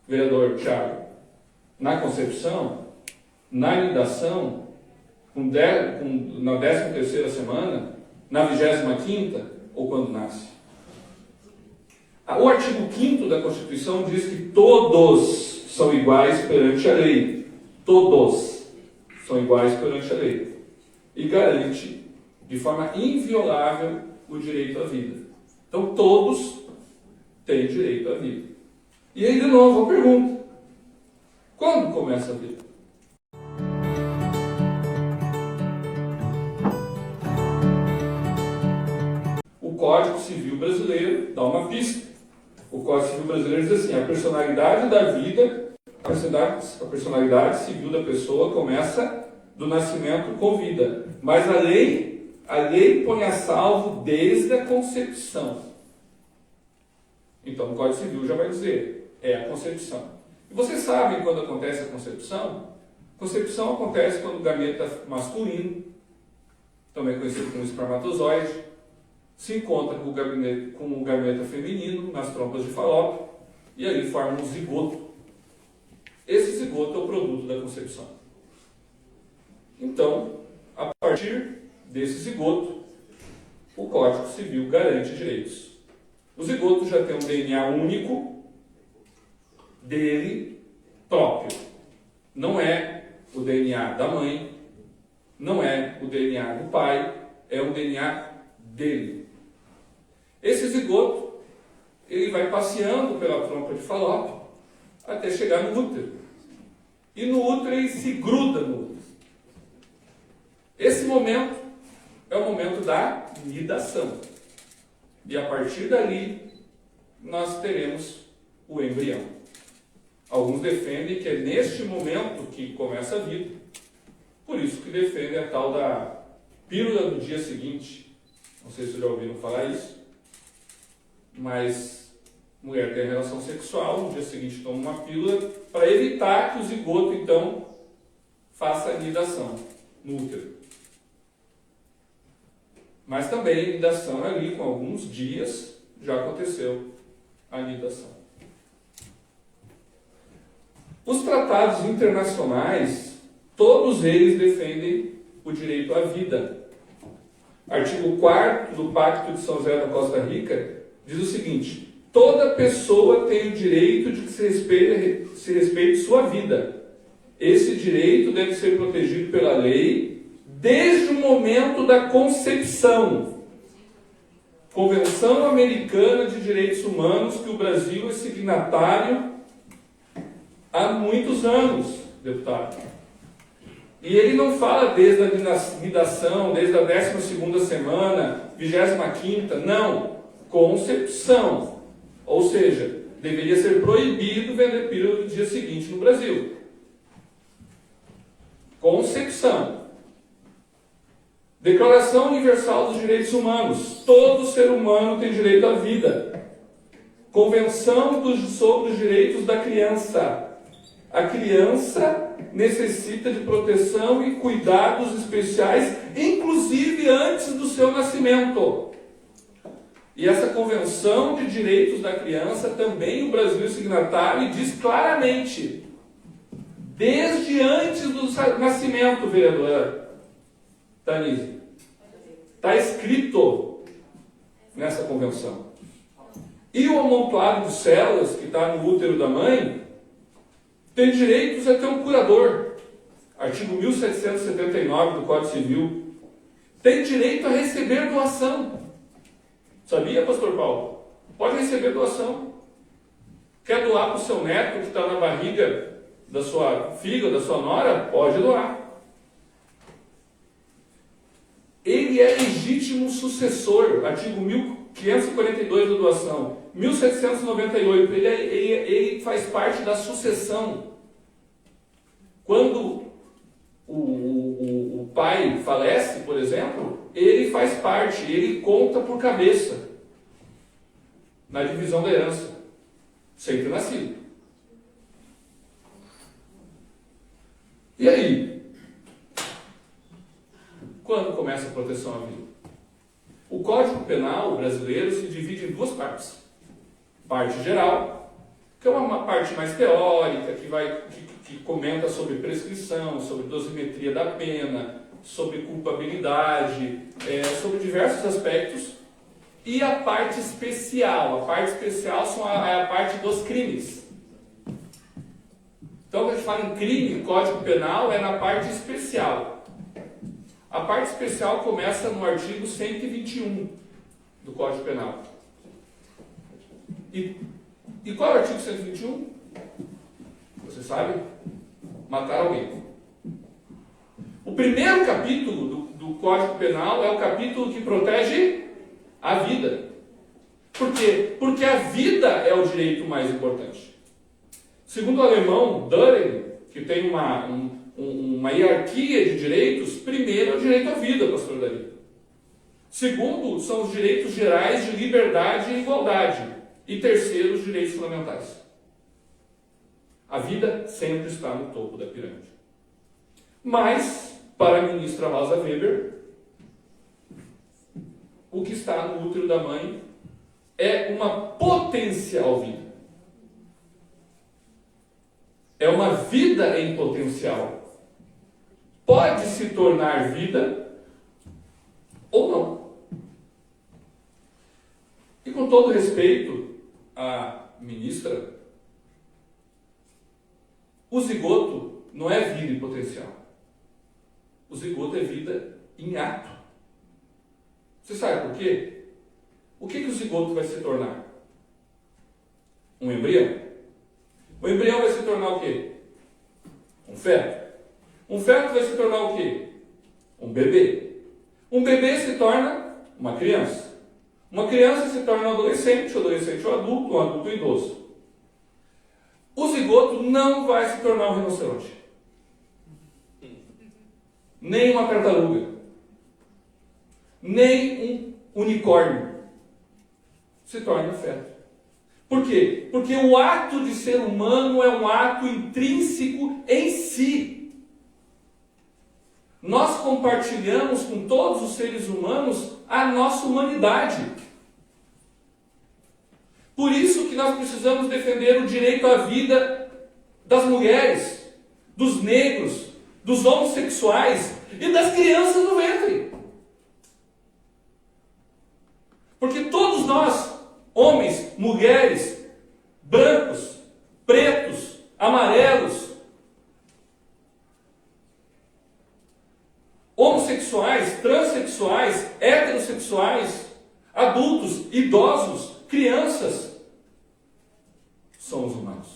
vereador Thiago, na concepção, na anidação, na 13ª semana, na 25ª ou quando nasce? O artigo 5º da Constituição diz que todos são iguais perante a lei. Todos são iguais perante a lei. E garante, de forma inviolável, o direito à vida. Então, todos têm direito à vida. E aí, de novo, a pergunta: quando começa a vida? O Código Civil Brasileiro dá uma pista. O Código Civil Brasileiro diz assim: a personalidade da vida, a personalidade civil da pessoa começa do nascimento com vida. Mas a lei põe a salvo desde a concepção. Então o Código Civil já vai dizer, é a concepção. E vocês sabem quando acontece a concepção? Concepção acontece quando o gameta masculino, também conhecido como espermatozoide, se encontra com o gameta feminino nas trompas de Falópio e ali forma um zigoto. Esse zigoto é o produto da concepção. Então, a partir desse zigoto, o Código Civil garante direitos. O zigoto já tem um DNA único dele próprio. Não é o DNA da mãe, não é o DNA do pai, é o DNA dele. Esse zigoto, ele vai passeando pela trompa de Falópio até chegar no útero. E no útero ele se gruda no útero. Esse momento é o momento da nidação. E a partir dali, nós teremos o embrião. Alguns defendem que é neste momento que começa a vida. Por isso que defendem a tal da pílula do dia seguinte. Não sei se vocês já ouviram falar isso. Mas mulher tem relação sexual, no dia seguinte toma uma pílula para evitar que o zigoto, então, faça a nidação no útero. Mas também a nidação ali, com alguns dias, já aconteceu a nidação. Os tratados internacionais, todos eles defendem o direito à vida. Artigo 4º do Pacto de São José da Costa Rica diz o seguinte: toda pessoa tem o direito de que se respeite sua vida. Esse direito deve ser protegido pela lei desde o momento da concepção. Convenção Americana de Direitos Humanos, que o Brasil é signatário há muitos anos, deputado. E ele não fala desde a nidação, desde a 12ª semana, 25ª, não. Concepção. Ou seja, deveria ser proibido vender pílula no dia seguinte no Brasil. Concepção. Declaração Universal dos Direitos Humanos. Todo ser humano tem direito à vida. Convenção sobre os direitos da criança. A criança necessita de proteção e cuidados especiais, inclusive antes do seu nascimento. E essa Convenção de Direitos da Criança também o Brasil é signatário e diz claramente, desde antes do nascimento, vereadora Tanise, está escrito nessa convenção. E o amontoado de células que está no útero da mãe tem direitos a ter um curador. Artigo 1779 do Código Civil. Tem direito a receber doação. Sabia, pastor Paulo? Pode receber doação. Quer doar para o seu neto que está na barriga da sua filha, da sua nora? Pode doar. Ele é legítimo sucessor. Artigo 1542 da doação. 1798. Ele faz parte da sucessão. Quando o pai falece, por exemplo, ele faz parte, ele conta por cabeça na divisão da herança, sem ter nascido. E aí? Quando começa a proteção à vida? O Código Penal brasileiro se divide em duas partes. Parte geral, que é uma parte mais teórica, que comenta sobre prescrição, sobre dosimetria da pena, sobre culpabilidade, sobre diversos aspectos, e a parte especial. A parte especial é a parte dos crimes. Então, quando a gente fala em crime, Código Penal é na parte especial. A parte especial começa no artigo 121 do Código Penal. E qual é o artigo 121? Você sabe? Matar alguém. O primeiro capítulo do Código Penal é o capítulo que protege a vida. Por quê? Porque a vida é o direito mais importante. Segundo o alemão Düring, que tem uma hierarquia de direitos, primeiro é o direito à vida, pastor Davi. Segundo, são os direitos gerais de liberdade e igualdade. E terceiro, os direitos fundamentais. A vida sempre está no topo da pirâmide. Mas, para a ministra Rosa Weber, o que está no útero da mãe é uma potencial vida. É uma vida em potencial. Pode se tornar vida ou não. E com todo respeito à ministra, o zigoto não é vida em potencial. O zigoto é vida em ato. Você sabe por quê? O que o zigoto vai se tornar? Um embrião? O embrião vai se tornar o quê? Um feto. Um feto vai se tornar o quê? Um bebê. Um bebê se torna uma criança. Uma criança se torna um adolescente ou adulto, um adulto idoso. O zigoto não vai se tornar um rinoceronte. Nem uma tartaruga. Nem um unicórnio. Se torna um feto. Por quê? Porque o ato de ser humano é um ato intrínseco em si. Nós compartilhamos com todos os seres humanos a nossa humanidade. Por isso que nós precisamos defender o direito à vida das mulheres, dos negros, dos homossexuais e das crianças no ventre. Porque todos nós, homens, mulheres, brancos, pretos, amarelos, homossexuais, transexuais, heterossexuais, adultos, idosos, crianças, somos humanos.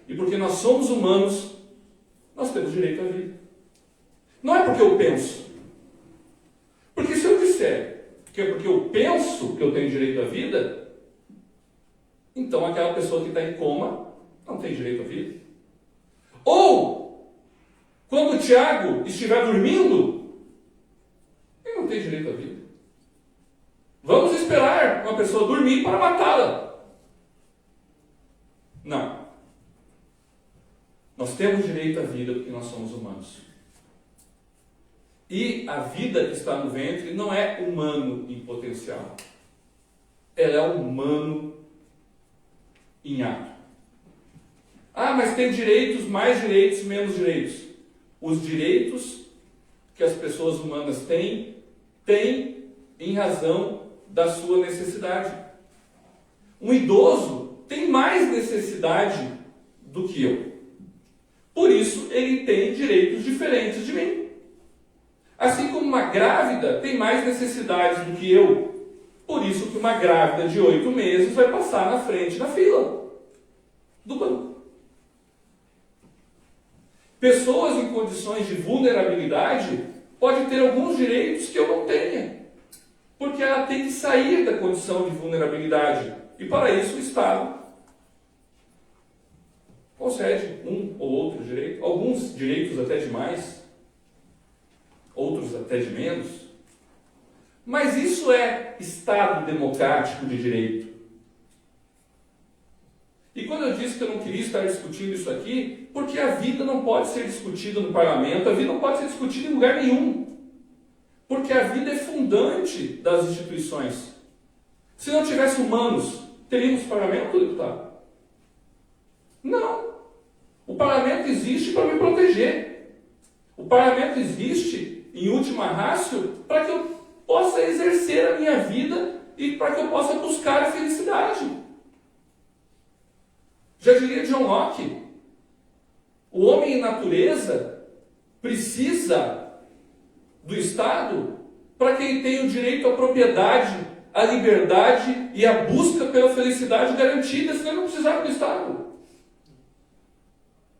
E porque nós somos humanos, nós temos direito à vida. Não é porque eu penso. Porque se eu disser que é porque eu penso que eu tenho direito à vida, então aquela pessoa que está em coma não tem direito à vida. Ou, quando o Tiago estiver dormindo, ele não tem direito à vida. Vamos esperar uma pessoa dormir para matá-la. Não. Nós temos direito à vida porque nós somos humanos. E a vida que está no ventre não é humano em potencial. Ela é humano em ato. Ah, mas tem direitos, mais direitos, menos direitos. Os direitos que as pessoas humanas têm em razão da sua necessidade. Um idoso tem mais necessidade do que eu. Por isso, ele tem direitos diferentes de mim. Assim como uma grávida tem mais necessidades do que eu. Por isso que uma grávida de 8 meses vai passar na frente da fila do banco. Pessoas em condições de vulnerabilidade podem ter alguns direitos que eu não tenha. Porque ela tem que sair da condição de vulnerabilidade. E para isso o Estado concede um ou outro direito, alguns direitos até demais, outros até de menos. Mas isso é Estado democrático de direito. E quando eu disse que eu não queria estar discutindo isso aqui, porque a vida não pode ser discutida no parlamento, a vida não pode ser discutida em lugar nenhum. Porque a vida é fundante das instituições. Se não tivesse humanos Teríamos parlamento, deputado? Não. O parlamento existe para me proteger. O parlamento existe, em última ratio, para que eu possa exercer a minha vida e para que eu possa buscar a felicidade. Já diria John Locke, o homem em natureza precisa do Estado para que ele tenha o direito à propriedade, à liberdade e à busca pela felicidade garantida, senão ele não precisava do Estado.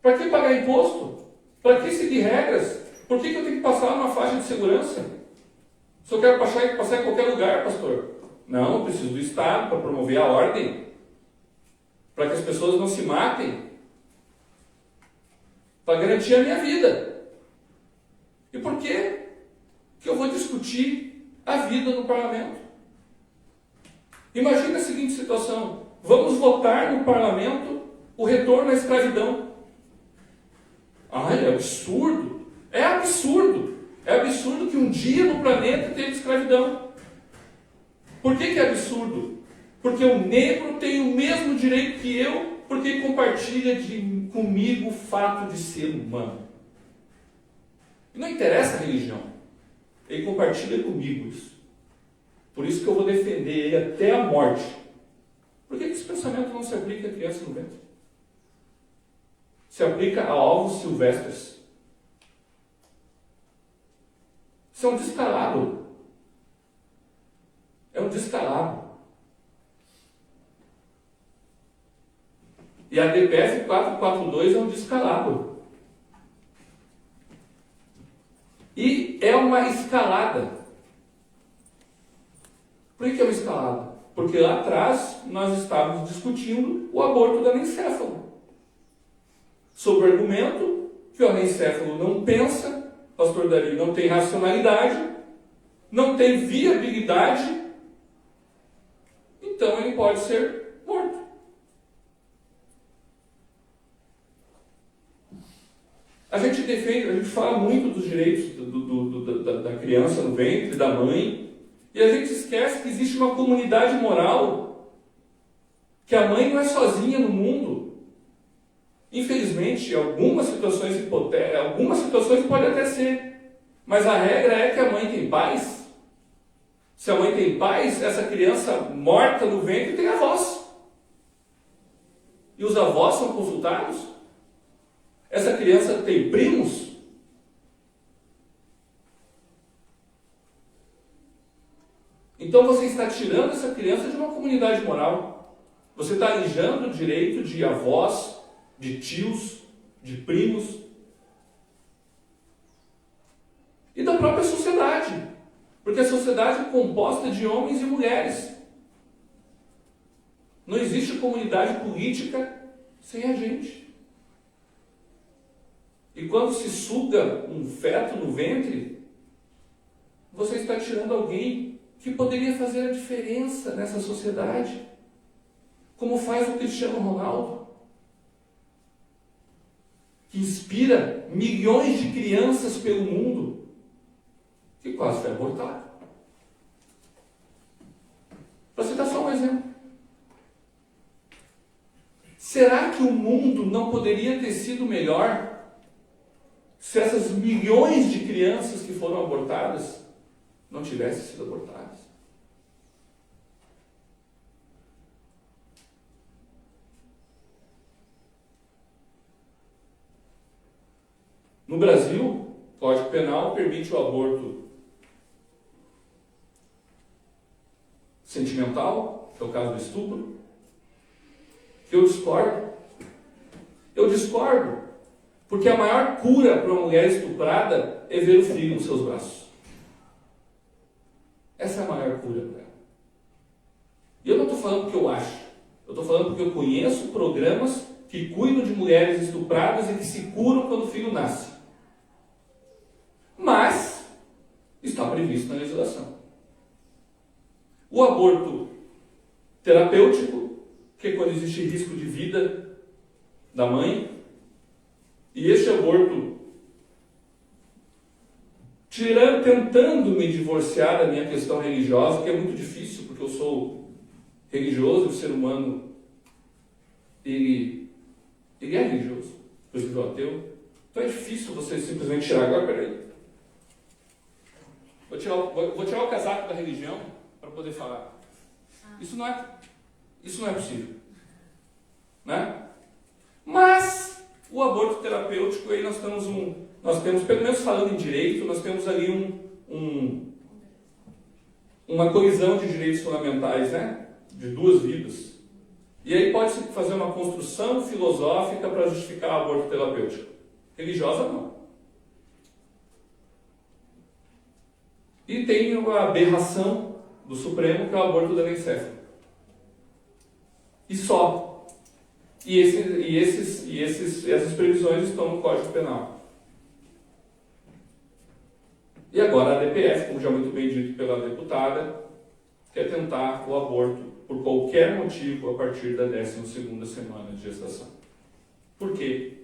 Para que pagar imposto? Para que seguir regras? Por que eu tenho que passar uma faixa de segurança? Se eu quero passar em qualquer lugar, pastor. Não, eu preciso do Estado para promover a ordem, para que as pessoas não se matem, para garantir a minha vida. E por que eu vou discutir a vida no parlamento? Imagina a seguinte situação: vamos votar no parlamento o retorno à escravidão. É absurdo. É absurdo. É absurdo que um dia no planeta teve escravidão. Por que é absurdo? Porque o negro tem o mesmo direito que eu, porque ele compartilha comigo o fato de ser humano. E não interessa a religião. Ele compartilha comigo isso. Por isso que eu vou defender ele até a morte. Por que esse pensamento não se aplica a criança no ventre? Se aplica a alvos silvestres. Isso é um descalabro. É um descalabro. E a DPF 442 é um descalabro. E é uma escalada. Por que é uma escalada? Porque lá atrás nós estávamos discutindo o aborto do anencéfalo. Sob o argumento que o anencéfalo não pensa, pastor Davi, não tem racionalidade, não tem viabilidade, então ele pode ser morto. A gente defende, a gente fala muito dos direitos da criança no ventre, da mãe, e a gente esquece que existe uma comunidade moral, que a mãe não é sozinha no mundo. Infelizmente, algumas situações pode até ser, mas a regra é que a mãe tem pais. Se a mãe tem pais, essa criança morta no ventre tem avós. E os avós são consultados? Essa criança tem primos? Então você está tirando essa criança de uma comunidade moral. Você está alijando o direito de avós, de tios, de primos e da própria sociedade, porque a sociedade é composta de homens e mulheres. Não existe comunidade política sem a gente. E quando se suga um feto no ventre, você está tirando alguém que poderia fazer a diferença nessa sociedade, como faz o Cristiano Ronaldo, que inspira milhões de crianças pelo mundo, que quase foi abortado. Para citar só um exemplo. Será que o mundo não poderia ter sido melhor se essas milhões de crianças que foram abortadas não tivessem sido abortadas? No Brasil, o Código Penal permite o aborto sentimental, que é o caso do estupro, que eu discordo. Eu discordo, porque a maior cura para uma mulher estuprada é ver o filho nos seus braços. Essa é a maior cura para ela. E eu não estou falando porque eu acho, eu estou falando porque eu conheço programas que cuidam de mulheres estupradas e que se curam quando o filho nasce. Mas está previsto na legislação. O aborto terapêutico, que é quando existe risco de vida da mãe, e este aborto tentando me divorciar da minha questão religiosa, que é muito difícil, porque eu sou religioso, o ser humano, ele é religioso, por exemplo, o ateu. Então é difícil você simplesmente tirar. Agora, peraí. Vou tirar o casaco da religião para poder falar. Isso não é possível. Né? Mas o aborto terapêutico, aí nós temos, pelo menos falando em direito, nós temos ali uma colisão de direitos fundamentais, né? De duas vidas. E aí pode-se fazer uma construção filosófica para justificar o aborto terapêutico. Religiosa, não. E tem a aberração do Supremo, que é o aborto do anencefalo. E só. E essas previsões estão no Código Penal. E agora a DPF, como já muito bem dito pela deputada, quer tentar o aborto por qualquer motivo a partir da 12ª semana de gestação. Por quê?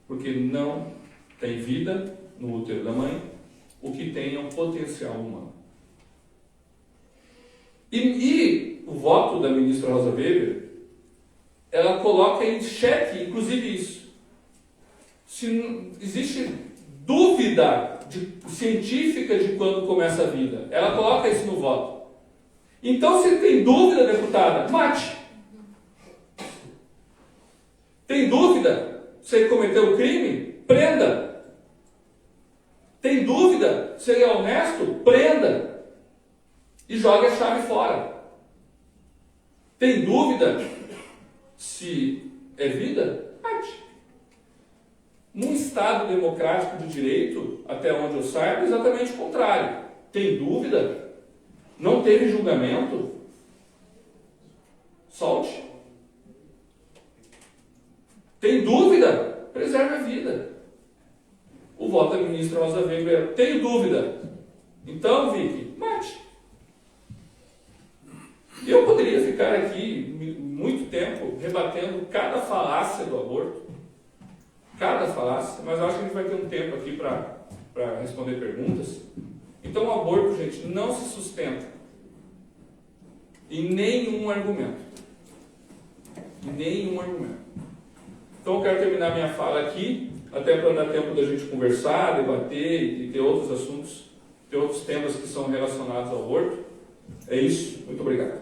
Porque não tem vida no útero da mãe, o que tem é um potencial humano. E o voto da ministra Rosa Weber, ela coloca em xeque, inclusive isso. Se existe dúvida científica de quando começa a vida, ela coloca isso no voto. Então, se tem dúvida, deputada, mate. Tem dúvida? Se ele cometeu crime? Prenda. Tem dúvida se ele é honesto? Prenda. E jogue a chave fora. Tem dúvida se é vida? Mate. Num Estado democrático de direito, até onde eu saiba, é exatamente o contrário. Tem dúvida? Não teve julgamento? Solte. Tem dúvida? Preserve a vida. O voto da ministra Rosa Weber é: tenho dúvida. Então, Vicky, mate. Eu poderia ficar aqui muito tempo rebatendo cada falácia do aborto. Cada falácia, mas eu acho que a gente vai ter um tempo aqui para responder perguntas. Então, o aborto, gente, não se sustenta em nenhum argumento. Em nenhum argumento. Então, eu quero terminar minha fala aqui, até para dar tempo da gente conversar, debater e ter outros assuntos, ter outros temas que são relacionados ao aborto. É isso. Muito obrigado.